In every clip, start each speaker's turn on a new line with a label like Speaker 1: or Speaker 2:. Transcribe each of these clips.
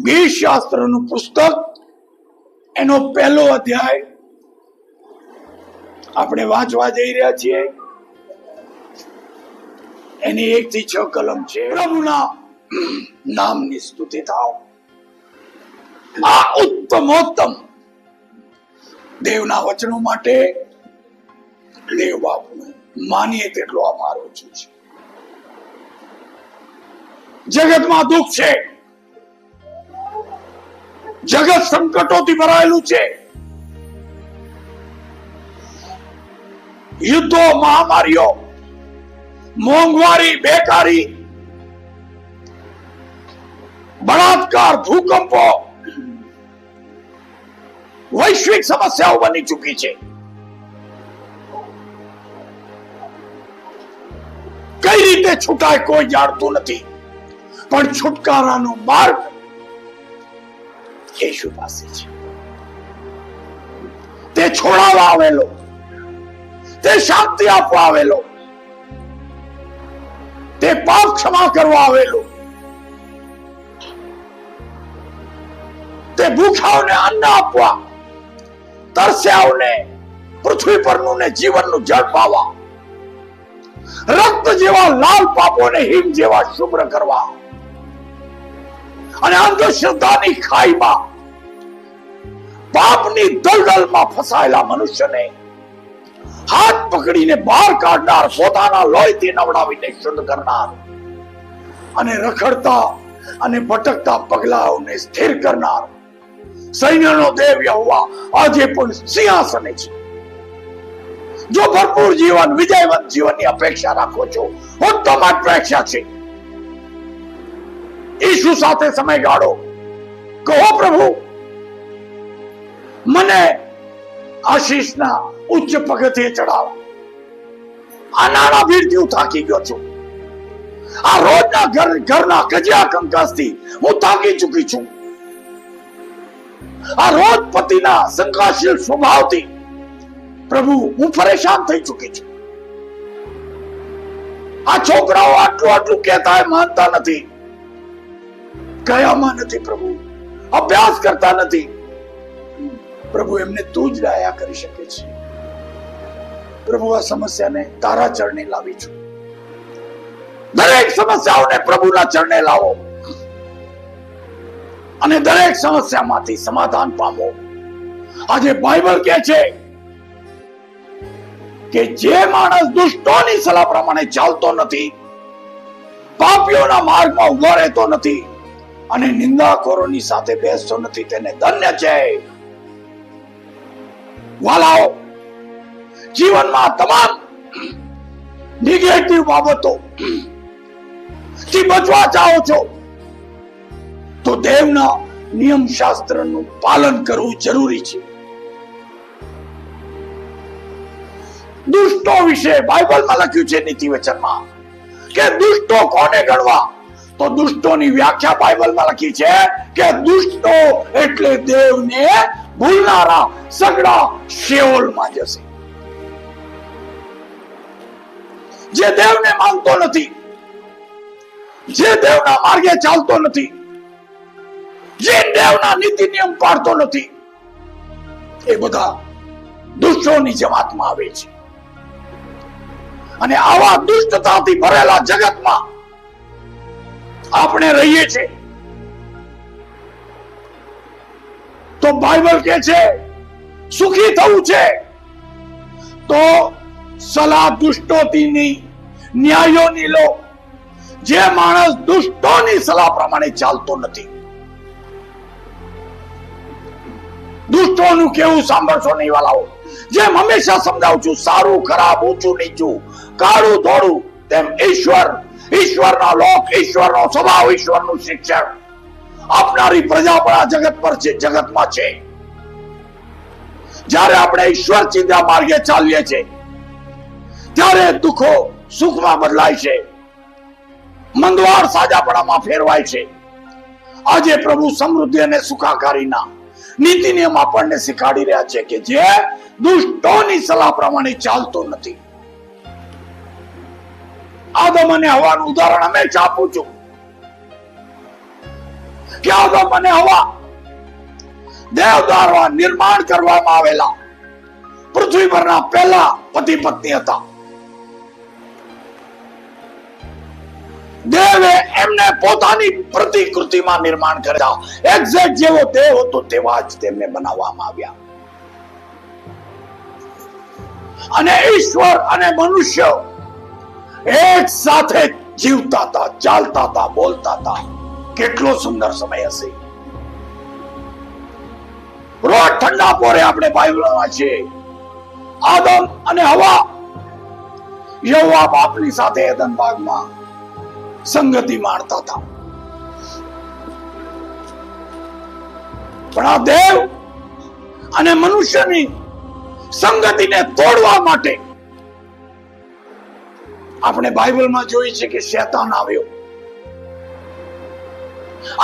Speaker 1: ગીત શાસ્ત્રનું પુસ્તક એનો પહેલો અધ્યાય આપણે વાંચવા જઈ રહ્યા છીએ. એની 1 થી 6 કલમ છે. પ્રભુના નામની સ્તુતિ થાવ. આ ઉત્તમોત્તમ દેવના વચનો માટે દેવ બાપનો માનીએ તેટલો આભાર ઓછો છે. જગતમાં દુઃખ છે, જગત સંકટોથી ભરાયેલું છે. યુદ્ધો, મહામારીઓ, મોંઘવારી, બેકારી, બળાત્કાર, ભૂકંપો, વૈશ્વિક સમસ્યાઓ બની ચૂકી છે. કઈ રીતે છૂટાય કોઈ જાણતું નથી, પણ છુટકારાનો માર્ગ યેશુ પાસે છે. તે છોડાવવા આવેલો, તે શાંતિ આપવા આવેલો, તે પાપ ક્ષમા કરવા આવેલો, તે ભૂખ્યાઓને અન્ન આપવા, તરસ્યાઓને પૃથ્વી પરનું ને જીવનનું જળ પાવા, રક્ત જેવા લાલ પાપોને હિમ જેવા શુભ્ર કરવા, અને અંધશ્રદ્ધાની ખાઈમાં, પાપની દલદલમાં ફસાયેલા મનુષ્યને હાથ પકડીને બહાર કાઢનાર, પોતાના લોહીથી નવડાવીને શુદ્ધ કરનાર, અને રખડતા અને ભટકતા પગલાઓને સ્થિર કરનાર સૈન્યનો દેવ યહોવા આજે પણ સિંહાસને છે. જો ભરપૂર જીવન, વિજયવંત જીવનની અપેક્ષા રાખો છો, ઉત્તમ અપેક્ષા છે. ઈશુ સાથે સમય ગાળો. કહો, પ્રભુ મને આશીષના ઉચ્ચ પગથિયે ચડાવો. આ નાના ભીડથી હું થાકી ગયો છું. આ રોજના ઘરના કજિયા કંકાસથી હું થાકી ચૂકી છું. આ રોજ પતિના શંકાશીલ સ્વભાવથી પ્રભુ હું પરેશાન થઈ ચૂકી છું. આ છોકરાઓ આટલું કહેતા માનતા નથી, કયામાં નથી પ્રભુ, અભ્યાસ કરતા નથી. પ્રભુ એમને તું જ દયા કરી શકે છે. પ્રભુ આ સમસ્યાને તારા ચરણે લાવી છું. દરેક સમસ્યાઓને પ્રભુના ચરણે લાવો અને દરેક સમસ્યામાંથી સમાધાન પામો. આજે બાઇબલ કહે છે કે જે માણસ દુષ્ટોની સલાહ પ્રમાણે ચાલતો નથી, પાપીઓના માર્ગમાં ઉભો રહેતો નથી અને નિંદાખોરોની સાથે બેસતો નથી, તેને ધન્ય છે. વાલાઓ, જીવનમાં તમામ નેગેટિવ બાબતો થી બચવા ચાહો છો તો દેવના નિયમ શાસ્ત્રનું પાલન કરવું જરૂરી છે. દુષ્ટો વિશે બાઇબલમાં લખ્યું છે, નીતિ વચનમાં, કે દુષ્ટો કોને ગણવા? તો દુષ્ટોની વ્યાખ્યા બાઇબલમાં લખી છે કે દુષ્ટો એટલે દેવને ભૂલનારા સગડા શેઓલમાં જશે. જે દેવને માનતો નથી, જે દેવના માર્ગે ચાલતો નથી, જે દેવના નીતિ નિયમ પાળતો નથી, એ બધા દુષ્ટોની જમાતમાં આવે છે. અને આવા દુષ્ટતાથી ભરેલા જગતમાં આપણે રહીએ છીએ. તો બાઇબલ કહે છે સુખી થવું છે તો સલાહ દુષ્ટોથી નહીં, ન્યાયોની લો. જે માણસ દુષ્ટોની સલાહ પ્રમાણે ચાલતો નથી, દુષ્ટોનું કેવું સાંભળશો નહીં વાલાઓ. જેમ હંમેશા સમજાવું છું, સારું ખરાબ, ઊંચું નીચું, કાળું ધોળું, તેમ ઈશ્વરના લોક, ઈશ્વરનો સ્વભાવ, ઈશ્વરનું શિક્ષણ આપનારી પ્રજા પણ આ જગત પર છે, જગતમાં છે. જ્યારે આપણે ઈશ્વર ચિંતા માર્ગે ચાલીએ છીએ ત્યારે દુઃખો સુખમાં બદલાય છે, મંદવાડ સાજાપણામાં ફેરવાય છે. આજે પ્રભુ સમૃદ્ધિ અને સુખાકારીના નીતિ નિયમ આપણને શીખવાડી રહ્યા છે કે જે દુષ્ટોની સલાહ પ્રમાણે ચાલતો નથી. આદમ અને હવાનું ઉદાહરણ હંમેશા આપું છું. કે આદમ અને હવા દેવ દ્વારા નિર્માણ કરવામાં આવેલા પૃથ્વી પરના પહેલા પતિ પત્ની હતા. દેવે એમને પોતાની પ્રતિકૃતિમાં નિર્માણ કર્યા. એક્ઝેક્ટ જેવો દેવ હતો તેવા જ તેમને બનાવવામાં આવ્યા. અને ઈશ્વર અને મનુષ્ય એક સાથે જીવતા હતા, ચાલતા હતા, બોલતા હતા. કેટલો સુંદર સમય હશે. રોજ ઠંડા પોરે આપણે બાઇબલમાં વાંચીએ, આદમ અને હવા યહોવા બાપની સાથે એદન બાગમાં સંગતિ માણતા હતા. પણ આ દેવ અને મનુષ્યની સંગતિને તોડવા માટે આપણે બાઇબલમાં જોઈએ છે કે શેતાન આવ્યો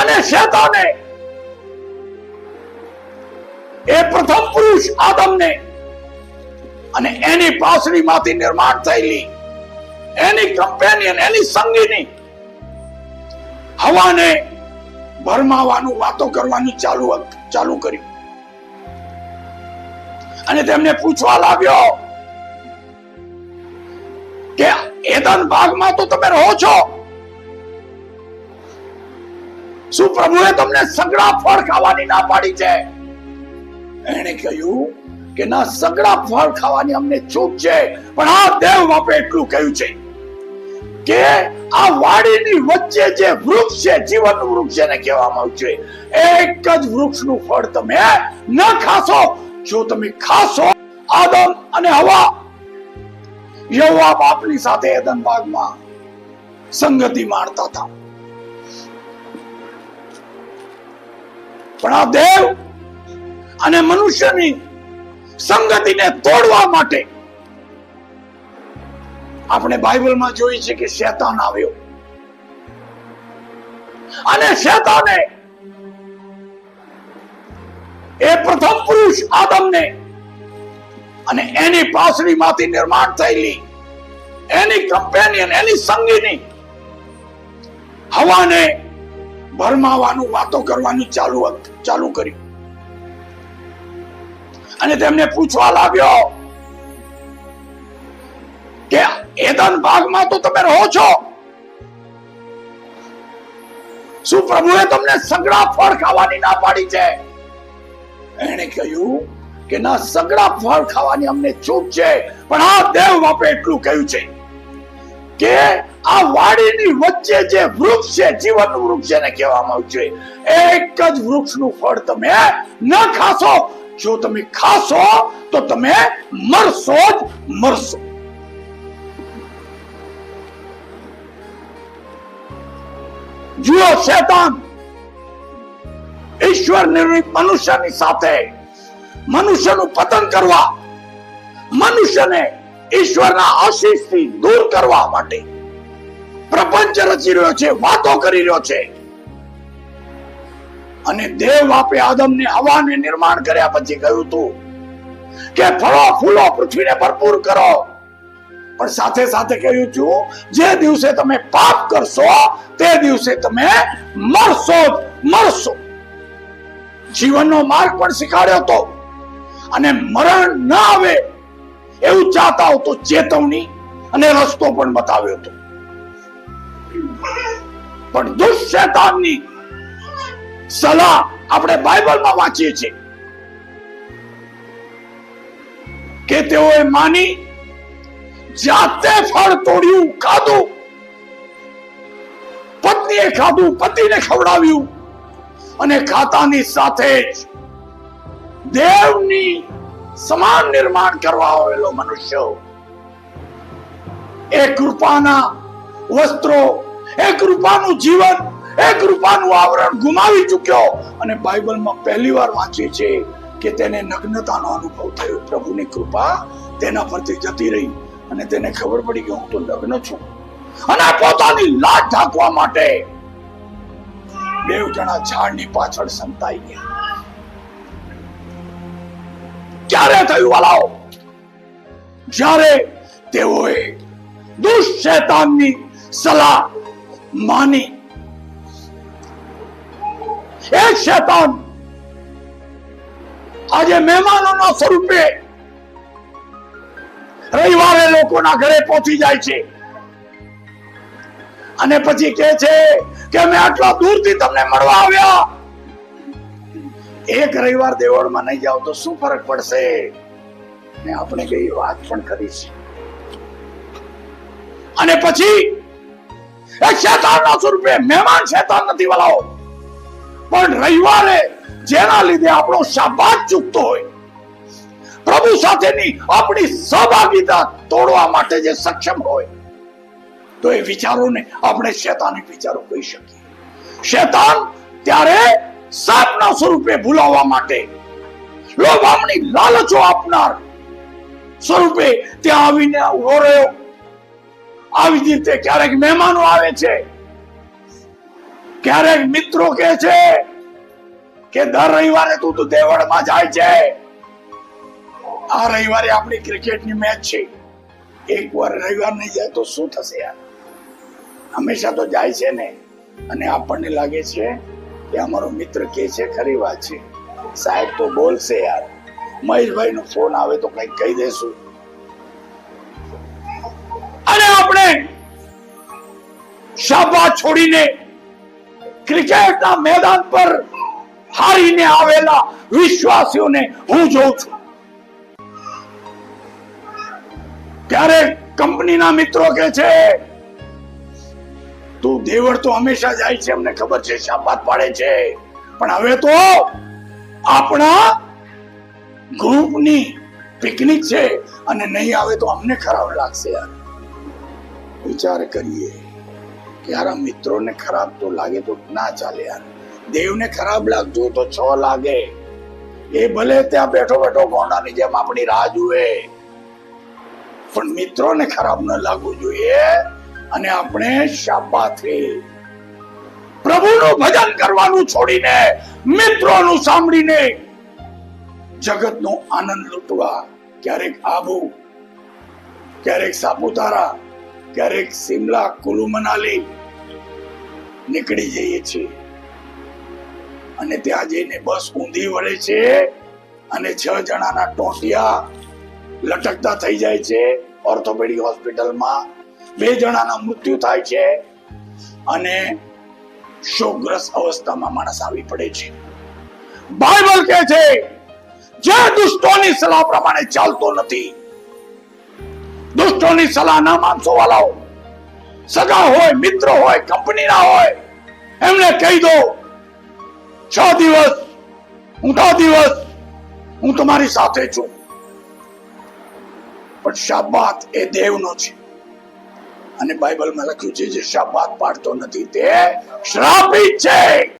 Speaker 1: અને શેતાને એ પ્રથમ પુરુષ આદમને અને એની પાસળીમાંથી નિર્માણ થયેલી એની કમ્પેનિયન, એની સંગીની હવાને ભરમાવાનું, વાતો કરવાનું ચાલુ કર્યું. અને તેમને પૂછવા લાગ્યો કે એદન બાગમાં તો તમે રહો છો, શું પ્રભુએ તમને સગળા ફળ ખાવાની ના પાડી છે? એને કહ્યું કે ના, સગળા ફળ ખાવાની અમને છૂટ છે, પણ આ દેવ બાપે એટલું કહ્યું છે કે આ વાડીની વચ્ચે જે વૃક્ષ છે, જીવનનું વૃક્ષ જેને કહેવામાં આવે છે, એક જ વૃક્ષનું ફળ તમે ન ખાશો. જો તમે ખાશો, આદમ અને હવા યહોવા બાપની સાથે એદન બાગમાં સંગતિ માણતા હતા. પણ આ દેવ અને મનુષ્યની સંગતિને તોડવા માટે આપણે બાઇબલમાં જોઈએ છે કે શેતાન આવ્યો અને શેતાને એ પ્રથમ પુરુષ આદમને અને એની પાસળીમાંથી નિર્માણ થયેલી એની કમ્પેનિયન, એની સંગીની હવાને ભરમાવાનું, વાતો કરવાનું ચાલુ કર્યું. અને તેમને પૂછવા લાગ્યો કે એદન બાગમાં તો તમે રહો છો, શું પ્રભુએ તમને સગળા ફળ ખાવાની ના પાડી છે? એને કહ્યું કે ના, સગળા ફળ ખાવાની અમને છૂટ છે, પણ આ દેવ બાપે એટલું કહ્યું છે કે આ વાડીની વચ્ચે જે વૃક્ષ છે, જીવનનું વૃક્ષ જેને કહેવામાં આવે છે, એક જ વૃક્ષનું ફળ તમે ન ખાશો. જો તમે ખાશો તો તમે મરશો જ મરશો. જુઓ, શેતાન ઈશ્વર નિર્મિત મનુષ્યની સાથે મનુષ્યનું પતન કરવા, મનુષ્યને ઈશ્વરના આશીષથી દૂર કરવા માટે પ્રપંચ રચી રહ્યો છે, વાતો કરી રહ્યો છે. અને દેવ બાપે આદમને હવાને નિર્માણ કર્યા પછી કહ્યું હતું કે ફળો ફૂલો પૃથ્વીને ભરપૂર કરો, પણ સાથે સાથે કહ્યું છું, જે દિવસે તમે પાપ કરશો તે દિવસે તમે મરશો જ મરશો. જીવનનો માર્ગ પણ શીખવાડ્યો હતો અને મરણ ન આવે એવું ચાહતા તો ચેતવણી અને રસ્તો પણ બતાવ્યો હતો. પણ દુષ્શેતાનની સલાહ આપણે બાઇબલમાં વાંચીએ છીએ કે તેઓએ માની જાતે ફળ તોડ્યું, ખાધું, પત્નીએ ખાધું, પતિને ખવડાવ્યું અને ખાતાની સાથે જ દેવની સમાન નિર્માણ કરવા આવેલો મનુષ્ય એક રૂપાના વસ્ત્રો, એક રૂપાનું જીવન, એક રૂપાનું આવરણ ગુમાવી ચૂક્યો. અને બાઇબલમાં પહેલી વાર વાંચીએ છીએ કે તેને નગ્નતાનો અનુભવ થયો. પ્રભુની કૃપા તેના પરથી જતી રહી અને તેને ખબર પડી કે હું તો નગ્ન છું. અને પોતાની લાજ ઢાંકવા માટે બે જણા ઝાડની પાછળ સંતાઈ ગયા. ક્યારે થયું વાલાઓ? જ્યારે તેઓએ દુષ્ટ શેતાનની સલાહ માની એ શેતાન આજે મહેમાનોના સ્વરૂપે રવિવારે લોકોના ઘરે પહોંચી જાય છે અને પછી કહે છે કે અમે આટલા દૂરથી તમને મળવા આવ્યા. એક રવિવાર દેવળમાં નહીં જાવ તો શું ફરક પડશે? ને આપણે કઈ વાત પણ કરી છે. અને પછી એક શેતાનના સ્વરૂપે મહેમાન શેતાન નથી વલાઓ, પણ રવિવારે જેના લીધે આપણો શાબાત ચૂકતો હોય, પ્રભુ સાથેની આપણી સહભાગીતા તોડવા માટે જે સક્ષમ હોય, તો એ વિચારોને આપણે શેતાની વિચારો કહી શકીએ. શેતાન ત્યારે સાપના સ્વરૂપે ભૂલાવવા માટે, લોભામણી લાલચો આપનાર સ્વરૂપે ત્યાં આવીને ઉભો રહ્યો. આવી રીતે ક્યારેક મહેમાનો આવે છે, ક્યારેક મિત્રો કહે છે કે દર રવિવારે તું તો દેવળમાં જાય છે, આ રવિવારે આપણી ક્રિકેટની મેચ છે, એક વાર રવિવાર નહીં જાય તો શું થશે યાર? હંમેશા તો જાય છે ને. અને આપણને લાગે છે કે અમારો મિત્ર કે છે ખરી વાત છે, સાહેબ તો બોલશે યાર, મહેશભાઈ નો ફોન આવે તો કઈ કહી દેશું. અને આપણે શાબાત છોડીને ક્રિકેટના મેદાન પર હારીને આવેલા વિશ્વાસીઓને હું જોઉં છું. ત્યારે કંપનીના મિત્રો કહે છે તું દેવળ તો હંમેશા જાય છે, અમને ખબર છે, શાબાત પાડે છે, પણ હવે તો આપણા ગ્રુપની પિકનિક છે અને નહીં આવે તો અમને ખરાબ લાગશે યાર. વિચાર કરીએ કે યાર મિત્રોને ખરાબ તો લાગે તો ના ચાલે યાર. દેવને ખરાબ લાગતું તો છ લાગે, એ ભલે ત્યાં બેઠો બેઠો ગોંડાની જેમ આપણી રાહ જુએ, પણ મિત્રોને ખરાબ ન લાગવું જોઈએ. અને આપણે શાબાથી પ્રભુનું ભજન કરવાનું છોડીને મિત્રોનું સાંભળીને જગતનો આનંદ લૂંટવા, ક્યારેક આબુ, ક્યારેક સાપુતારા, ક્યારેક સિમલા, કુલુ મનાલી નીકળી જઈએ છીએ. અને ત્યાં જઈને બસ ઊંધી વળે છે અને 6 જણાના ટોટિયા લટકતા થઈ જાય છે. ઓર્થોપેડિક હોસ્પિટલમાં 2 જણાના મૃત્યુ થાય છે અને શોકગ્રસ્ત અવસ્થામાં માણસ આવી પડે છે. બાઇબલ કહે છે જે દુષ્ટોની સલાહ પ્રમાણે ચાલતો નથી, દુષ્ટોની સલાહ ના માનસો વાલાઓ, સગા હોય, મિત્ર હોય, કંપનીના હોય, એમને કહી દો 6 દિવસ હું 10 દિવસ હું તમારી સાથે છું. પણ શાબાત એ દેવનો છે અને બાઇબલમાં લખ્યું છે જે શાબાત પાડતો નથી તે શ્રાપિત છે.